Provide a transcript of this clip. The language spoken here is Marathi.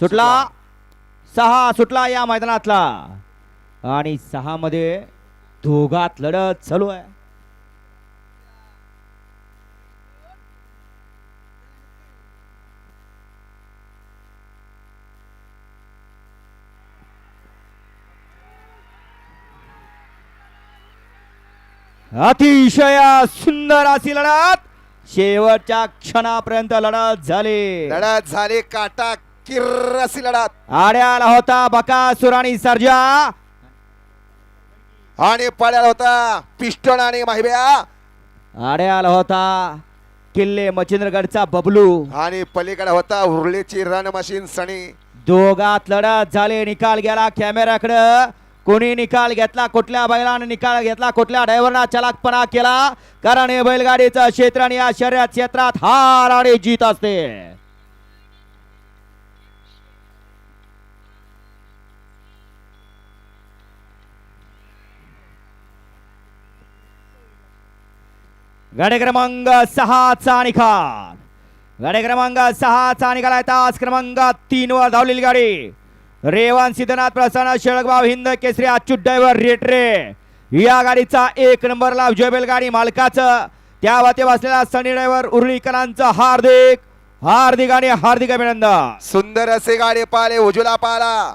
सुटला 6 सुटला या मैदानातला आणि 6 मध्ये दोघात लढत चालू आहे. अतिशय सुंदर अशी लढत शेवटच्या क्षणापर्यंत लढत झाली. काटा किर्र अशी लढत आड्याला होता बकासूर आणि सर्जा आणि पळाला होता पिस्टन आणि माहिब्या आड्याला होता किल्ले मच्छिंद्रगडचा बबलू आणि पलीकडे होता उर्लेची रन मशीन सनी. दोघात लढत झाले. निकाल गेला कॅमेऱ्याकडे. कोणी निकाल घेतला, कुठल्या बैलाने निकाल घेतला, कुठल्या ड्रायव्हरना चलाकपणा केला, कारण हे बैलगाडीचं क्षेत्र आणि या शर्यत क्षेत्रात हार आणि जीत असते. गाडी क्रमांक 6 चा निकाल. गाडी क्रमांक 6 चा निकाल आहे. तास क्रमांक 3 वर धावलेली गाडी रेवन सिद्धनाथ प्रसन्न शेळकबाव हिंद केसरी अच्युत ड्रायव्हर रेटरे या गाडीचा 1 नंबरला विजय बैलगाडी मालकाचं त्या वाते बसलेला सनी ड्रायव्हर उर्लीकरांचं हार्दिक हार्दिक आणि हार्दिक अभिनंदन. सुंदर असे गाडी पाले उजला पाला